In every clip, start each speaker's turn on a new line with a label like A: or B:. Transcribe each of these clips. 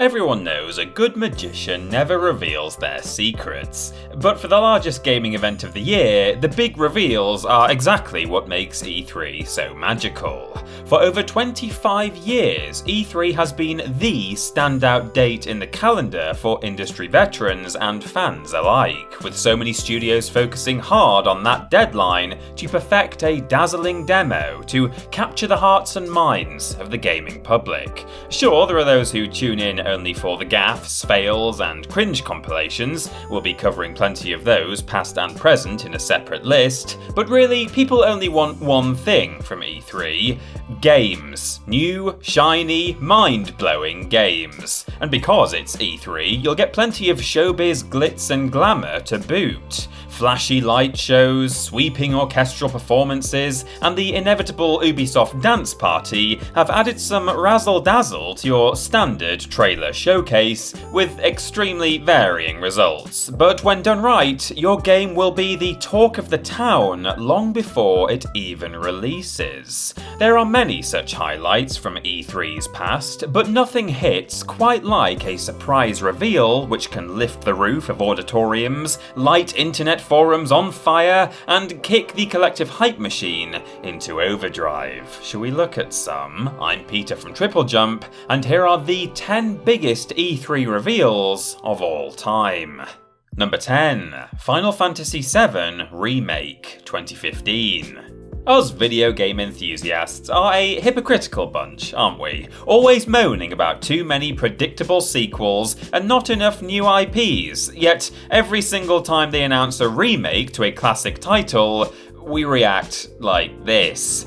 A: Everyone knows a good magician never reveals their secrets, but for the largest gaming event of the year, the big reveals are exactly what makes E3 so magical. For over 25 years, E3 has been the standout date in the calendar for industry veterans and fans alike, with so many studios focusing hard on that deadline to perfect a dazzling demo to capture the hearts and minds of the gaming public. Sure, there are those who tune in only for the gaffes, fails, and cringe compilations. We'll be covering plenty of those, past and present, in a separate list, but really, people only want one thing from E3: games. New, shiny, mind-blowing games. And because it's E3, you'll get plenty of showbiz glitz and glamour to boot. Flashy light shows, sweeping orchestral performances, and the inevitable Ubisoft dance party have added some razzle-dazzle to your standard trailer showcase, with extremely varying results. But when done right, your game will be the talk of the town long before it even releases. There are many such highlights from E3's past, but nothing hits quite like a surprise reveal which can lift the roof of auditoriums, light internet forums on fire, and kick the collective hype machine into overdrive. Shall we look at some? I'm Peter from TripleJump, and here are the 10 biggest E3 reveals of all time. Number 10. Final Fantasy VII Remake 2015. Us video game enthusiasts are a hypocritical bunch, aren't we? Always moaning about too many predictable sequels and not enough new IPs, yet every single time they announce a remake to a classic title, we react like this.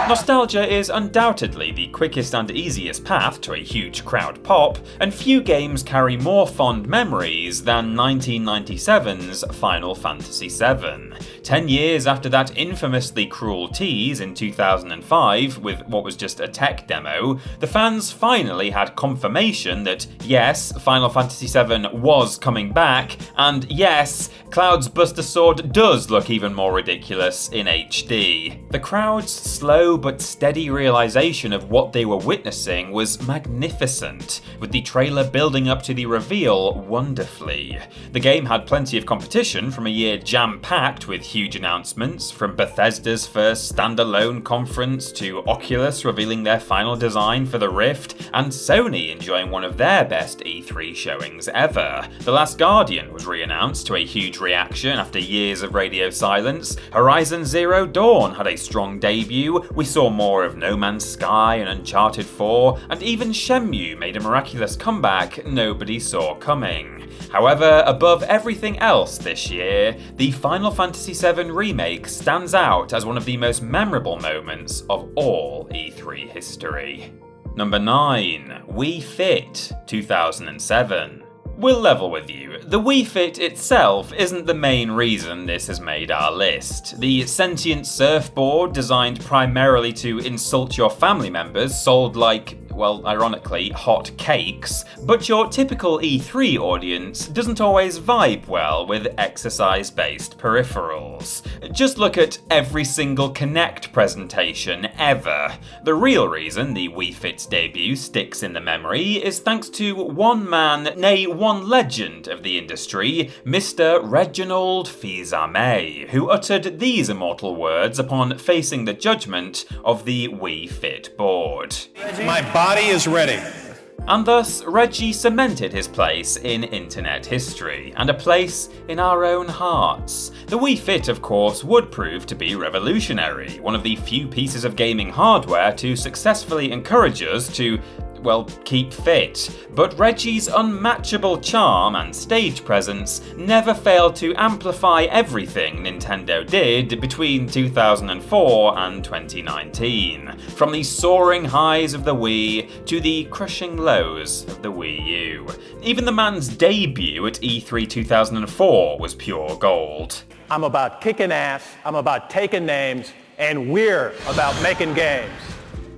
A: Nostalgia is undoubtedly the quickest and easiest path to a huge crowd pop, and few games carry more fond memories than 1997's Final Fantasy VII. 10 years after that infamously cruel tease in 2005 with what was just a tech demo, the fans finally had confirmation that yes, Final Fantasy VII was coming back, and yes, Cloud's Buster Sword does look even more ridiculous in HD. The crowd's slow but steady realization of what they were witnessing was magnificent, with the trailer building up to the reveal wonderfully. The game had plenty of competition from a year jam-packed with huge announcements, from Bethesda's first standalone conference to Oculus revealing their final design for the Rift, and Sony enjoying one of their best E3 showings ever. The Last Guardian was re-announced to a huge reaction after years of radio silence. Horizon Zero Dawn had a strong debut. We saw more of No Man's Sky and Uncharted 4, and even Shenmue made a miraculous comeback nobody saw coming. However, above everything else this year, the Final Fantasy VII Remake stands out as one of the most memorable moments of all E3 history. Number 9. Wii Fit 2007. We'll level with you. The Wii Fit itself isn't the main reason this has made our list. The sentient surfboard, designed primarily to insult your family members, sold like, well, ironically, hot cakes, but your typical E3 audience doesn't always vibe well with exercise-based peripherals. Just look at every single Kinect presentation ever. The real reason the Wii Fit's debut sticks in the memory is thanks to one man, nay one legend of the industry, Mr. Reginald Fils-Aimé, who uttered these immortal words upon facing the judgment of the Wii Fit board.
B: My body is ready.
A: And thus, Reggie cemented his place in internet history, and a place in our own hearts. The Wii Fit, of course, would prove to be revolutionary, one of the few pieces of gaming hardware to successfully encourage us to, well, keep fit. But Reggie's unmatchable charm and stage presence never failed to amplify everything Nintendo did between 2004 and 2019. From the soaring highs of the Wii to the crushing lows of the Wii U. Even the man's debut at E3 2004 was pure gold.
B: I'm about kicking ass, I'm about taking names, and we're about making games.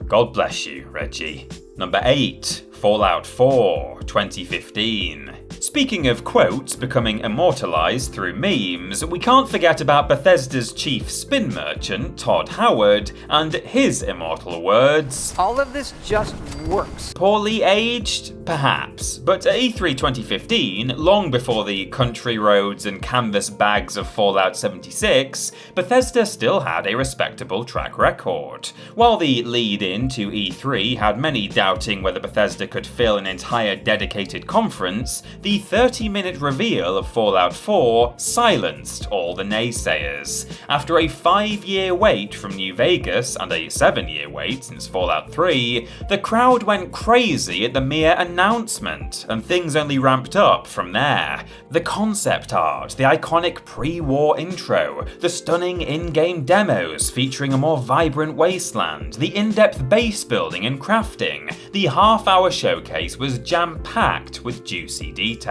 A: God bless you, Reggie. Number 8. Fallout 4 2015. Speaking of quotes becoming immortalised through memes, we can't forget about Bethesda's chief spin merchant, Todd Howard, and his immortal words.
C: All of this just works.
A: Poorly aged? Perhaps. But at E3 2015, long before the country roads and canvas bags of Fallout 76, Bethesda still had a respectable track record. While the lead-in to E3 had many doubting whether Bethesda could fill an entire dedicated conference, the 30-minute reveal of Fallout 4 silenced all the naysayers. After a 5-year wait from New Vegas and a 7-year wait since Fallout 3, the crowd went crazy at the mere announcement, and things only ramped up from there. The concept art, the iconic pre-war intro, the stunning in-game demos featuring a more vibrant wasteland, the in-depth base building and crafting, the half-hour showcase was jam-packed with juicy details.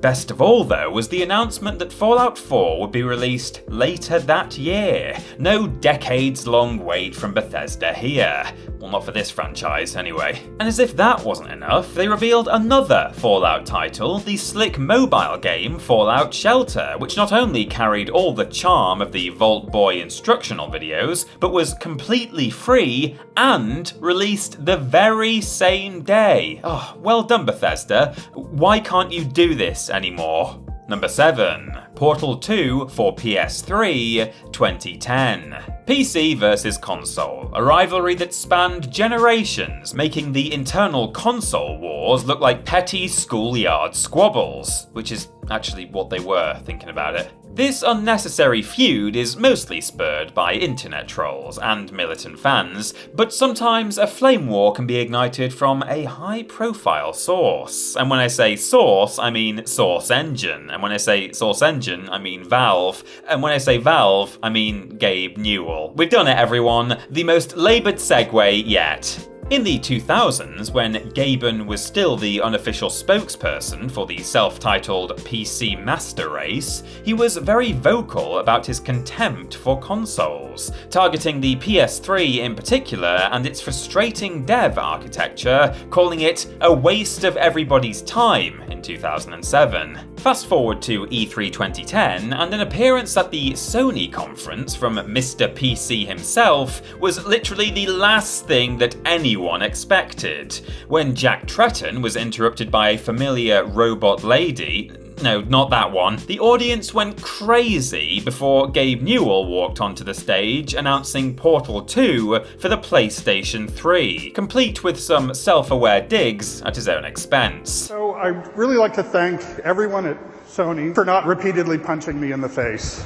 A: Best of all, though, was the announcement that Fallout 4 would be released later that year. No decades-long wait from Bethesda here. Well, not for this franchise, anyway. And as if that wasn't enough, they revealed another Fallout title, the slick mobile game Fallout Shelter, which not only carried all the charm of the Vault Boy instructional videos, but was completely free and released the very same day. Oh, well done, Bethesda. Why can't you do this anymore? Number 7. Portal 2 for PS3 2010. PC versus console, a rivalry that spanned generations, making the internal console wars look like petty schoolyard squabbles, which is actually what they were, thinking about it. This unnecessary feud is mostly spurred by internet trolls and militant fans, but sometimes a flame war can be ignited from a high-profile source. And when I say source, I mean Source Engine. And when I say Source Engine, I mean Valve. And when I say Valve, I mean Gabe Newell. We've done it, everyone. The most laboured segue yet. In the 2000s, when Gaben was still the unofficial spokesperson for the self-titled PC Master Race, he was very vocal about his contempt for consoles, targeting the PS3 in particular and its frustrating dev architecture, calling it a waste of everybody's time in 2007. Fast forward to E3 2010, and an appearance at the Sony conference from Mr. PC himself was literally the last thing that anyone expected. When Jack Tretton was interrupted by a familiar robot lady, no, not that one, the audience went crazy before Gabe Newell walked onto the stage announcing Portal 2 for the PlayStation 3, complete with some self-aware digs at his own expense.
D: So I'd really like to thank everyone at Sony for not repeatedly punching me in the face.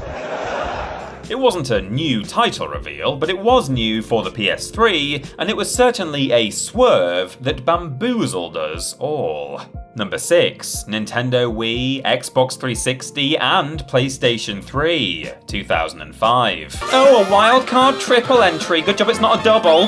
A: It wasn't a new title reveal, but it was new for the PS3, and it was certainly a swerve that bamboozled us all. Number 6. Nintendo Wii, Xbox 360 and PlayStation 3, 2005. Oh, a wildcard triple entry. Good job it's not a double.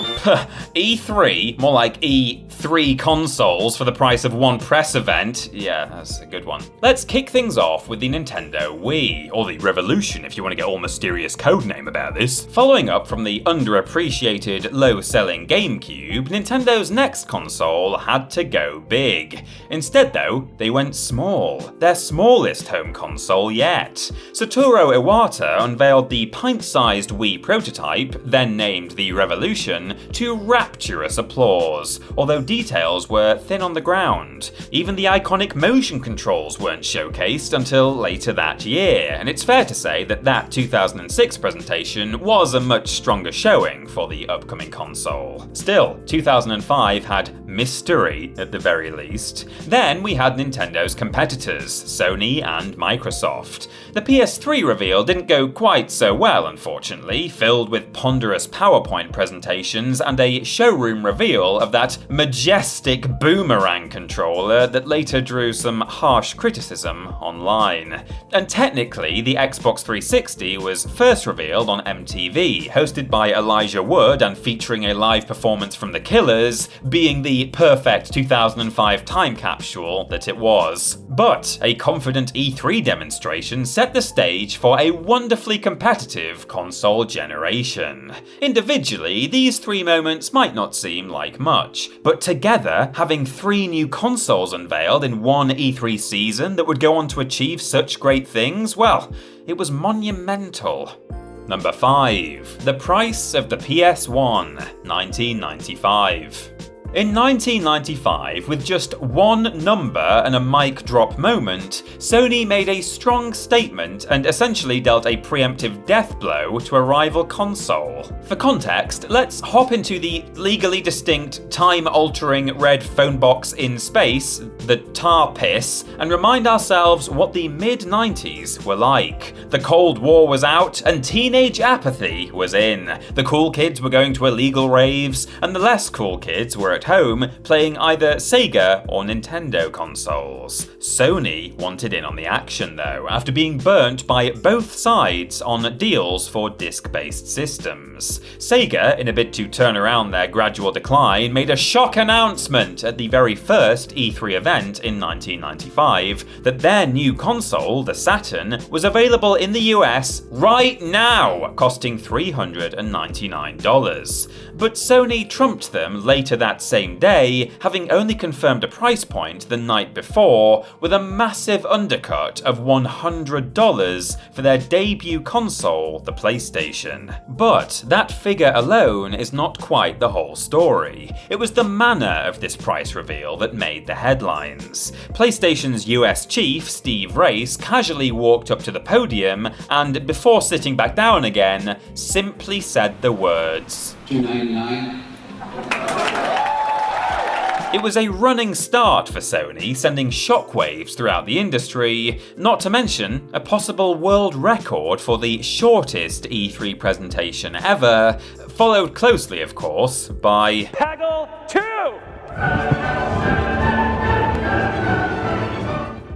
A: E3, more like E3 consoles for the price of one press event. Yeah, that's a good one. Let's kick things off with the Nintendo Wii, or the Revolution if you want to get all mysterious codename about this. Following up from the underappreciated, low-selling GameCube, Nintendo's next console had to go big. Instead, though, they went small, their smallest home console yet. Satoru Iwata unveiled the pint-sized Wii prototype, then named the Revolution, to rapturous applause, although details were thin on the ground. Even the iconic motion controls weren't showcased until later that year, and it's fair to say that that 2006 presentation was a much stronger showing for the upcoming console. Still, 2005 had mystery at the very least. Then we had Nintendo's competitors, Sony and Microsoft. The PS3 reveal didn't go quite so well, unfortunately, filled with ponderous PowerPoint presentations and a showroom reveal of that majestic boomerang controller that later drew some harsh criticism online. And technically, the Xbox 360 was first revealed on MTV, hosted by Elijah Wood and featuring a live performance from The Killers, being the perfect 2005 time capsule that it was. But a confident E3 demonstration set the stage for a wonderfully competitive console generation. Individually, these three moments might not seem like much, but together, having three new consoles unveiled in one E3 season that would go on to achieve such great things, well, it was monumental. Number 5. The price of the PS1, 1995. In 1995, with just one number and a mic drop moment, Sony made a strong statement and essentially dealt a preemptive death blow to a rival console. For context, let's hop into the legally distinct, time-altering red phone box in space, the tar piss, and remind ourselves what the mid-90s were like. The Cold War was out and teenage apathy was in. The cool kids were going to illegal raves, and the less cool kids were at home playing either Sega or Nintendo consoles. Sony wanted in on the action though, after being burnt by both sides on deals for disc-based systems. Sega, in a bid to turn around their gradual decline, made a shock announcement at the very first E3 event in 1995 that their new console, the Saturn, was available in the US right now, costing $399. But Sony trumped them later that same day, having only confirmed a price point the night before, with a massive undercut of $100 for their debut console, the PlayStation. But that figure alone is not quite the whole story. It was the manner of this price reveal that made the headlines. PlayStation's US chief, Steve Race, casually walked up to the podium and, before sitting back down again, simply said the words,
E: $299.
A: It was a running start for Sony, sending shockwaves throughout the industry, not to mention a possible world record for the shortest E3 presentation ever, followed closely, of course, by
B: Peggle 2!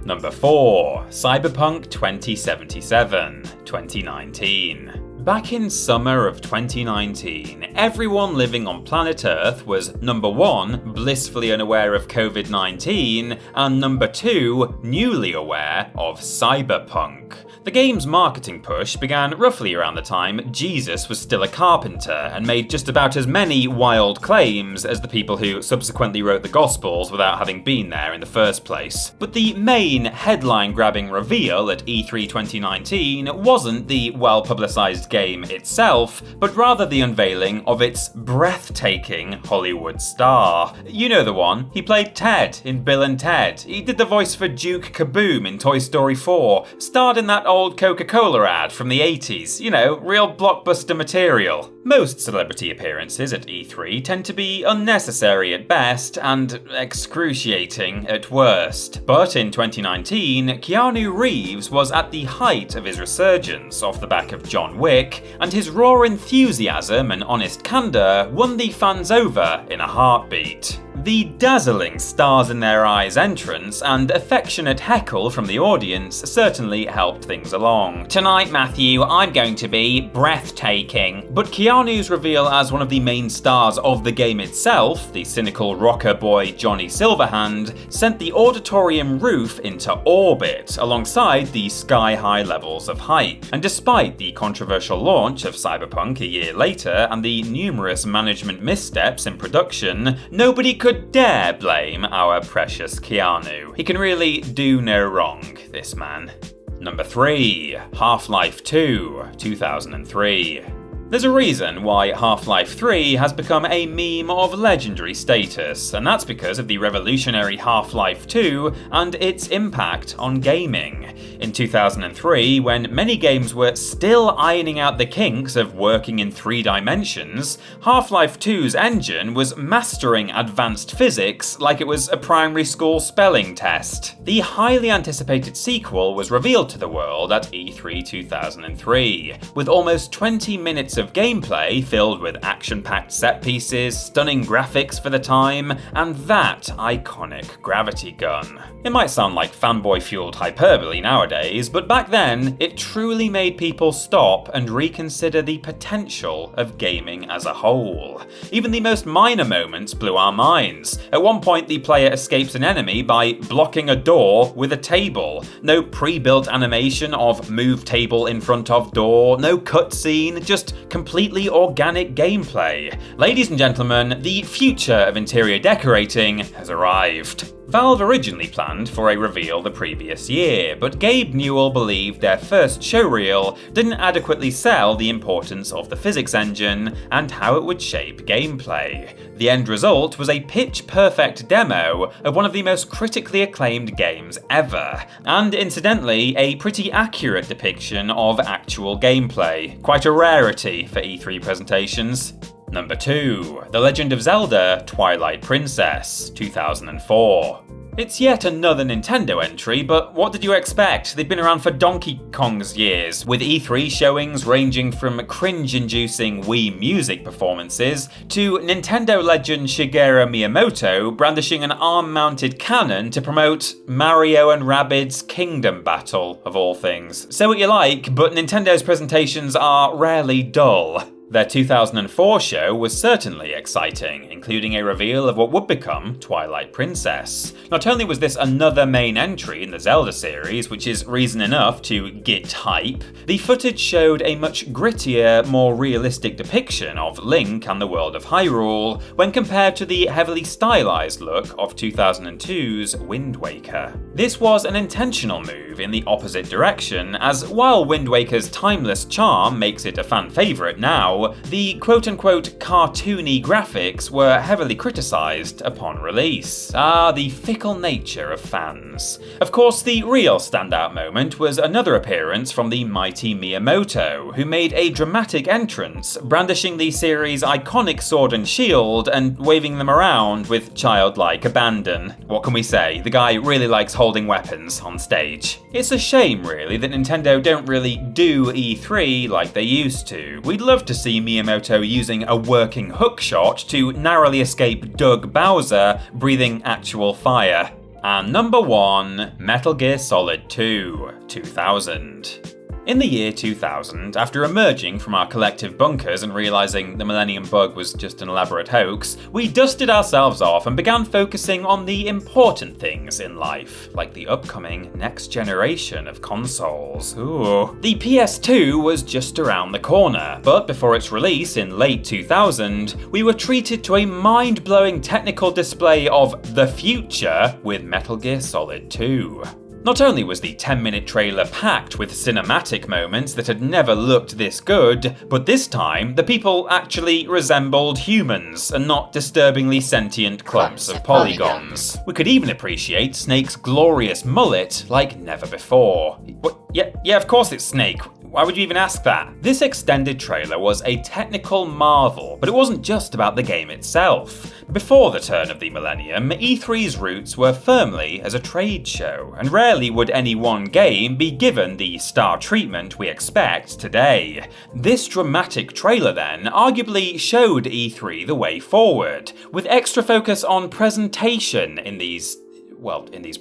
A: Number 4. Cyberpunk 2077, 2019. Back in summer of 2019, everyone living on planet Earth was number 1, blissfully unaware of COVID-19, and number 2, newly aware of Cyberpunk. The game's marketing push began roughly around the time Jesus was still a carpenter and made just about as many wild claims as the people who subsequently wrote the Gospels without having been there in the first place. But the main headline-grabbing reveal at E3 2019 wasn't the well-publicized game itself, but rather the unveiling of its breathtaking Hollywood star. You know the one. He played Ted in Bill and Ted. He did the voice for Duke Kaboom in Toy Story 4, starred in that old Coca-Cola ad from the 80s, you know, real blockbuster material. Most celebrity appearances at E3 tend to be unnecessary at best and excruciating at worst. But in 2019, Keanu Reeves was at the height of his resurgence off the back of John Wick, and his raw enthusiasm and honest candor won the fans over in a heartbeat. The dazzling stars in their eyes entrance and affectionate heckle from the audience certainly helped things along. Tonight, Matthew, I'm going to be breathtaking. But Keanu's reveal as one of the main stars of the game itself, the cynical rocker boy Johnny Silverhand, sent the auditorium roof into orbit alongside the sky-high levels of hype. And despite the controversial launch of Cyberpunk a year later and the numerous management missteps in production, nobody could dare blame our precious Keanu. He can really do no wrong, this man. Number 3. Half-Life 2, 2003. There's a reason why Half-Life 3 has become a meme of legendary status, and that's because of the revolutionary Half-Life 2 and its impact on gaming. In 2003, when many games were still ironing out the kinks of working in 3 dimensions, Half-Life 2's engine was mastering advanced physics like it was a primary school spelling test. The highly anticipated sequel was revealed to the world at E3 2003, with almost 20 minutes of gameplay filled with action-packed set pieces, stunning graphics for the time, and that iconic gravity gun. It might sound like fanboy-fueled hyperbole nowadays, nowadays, but back then, it truly made people stop and reconsider the potential of gaming as a whole. Even the most minor moments blew our minds. At one point, the player escapes an enemy by blocking a door with a table. No pre-built animation of move table in front of door, no cutscene, just completely organic gameplay. Ladies and gentlemen, the future of interior decorating has arrived. Valve originally planned for a reveal the previous year, but Gabe Newell believed their first showreel didn't adequately sell the importance of the physics engine and how it would shape gameplay. The end result was a pitch-perfect demo of one of the most critically acclaimed games ever, and incidentally, a pretty accurate depiction of actual gameplay. Quite a rarity for E3 presentations. Number 2. The Legend of Zelda: Twilight Princess, 2004. It's yet another Nintendo entry, but what did you expect? They'd been around for Donkey Kong's years, with E3 showings ranging from cringe-inducing Wii music performances to Nintendo legend Shigeru Miyamoto brandishing an arm-mounted cannon to promote Mario and Rabbids Kingdom Battle, of all things. Say what you like, but Nintendo's presentations are rarely dull. Their 2004 show was certainly exciting, including a reveal of what would become Twilight Princess. Not only was this another main entry in the Zelda series, which is reason enough to get hype, the footage showed a much grittier, more realistic depiction of Link and the world of Hyrule when compared to the heavily stylized look of 2002's Wind Waker. This was an intentional move in the opposite direction, as while Wind Waker's timeless charm makes it a fan favourite now, the quote-unquote cartoony graphics were heavily criticised upon release. The fickle nature of fans. Of course, the real standout moment was another appearance from the mighty Miyamoto, who made a dramatic entrance, brandishing the series' iconic sword and shield and waving them around with childlike abandon. What can we say? The guy really likes holding weapons on stage. It's a shame, really, that Nintendo don't really do E3 like they used to. We'd love to see Miyamoto using a working hookshot to narrowly escape Doug Bowser breathing actual fire. And number 1, Metal Gear Solid 2, 2000. In the year 2000, after emerging from our collective bunkers and realising the Millennium Bug was just an elaborate hoax, we dusted ourselves off and began focusing on the important things in life, like the upcoming next generation of consoles. Ooh. The PS2 was just around the corner, but before its release in late 2000, we were treated to a mind-blowing technical display of the future with Metal Gear Solid 2. Not only was the 10-minute trailer packed with cinematic moments that had never looked this good, but this time the people actually resembled humans and not disturbingly sentient clumps of polygons. We could even appreciate Snake's glorious mullet like never before. What? Yeah, of course it's Snake. Why would you even ask that? This extended trailer was a technical marvel, but it wasn't just about the game itself. Before the turn of the millennium, E3's roots were firmly as a trade show, and rarely would any one game be given the star treatment we expect today. This dramatic trailer then arguably showed E3 the way forward, with extra focus on presentation in these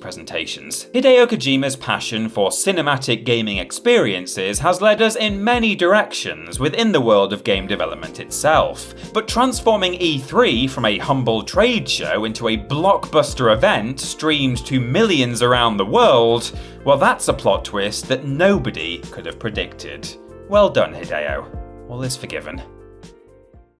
A: presentations. Hideo Kojima's passion for cinematic gaming experiences has led us in many directions within the world of game development itself, but transforming E3 from a humble trade show into a blockbuster event streamed to millions around the world, well, that's a plot twist that nobody could have predicted. Well done, Hideo. All is forgiven.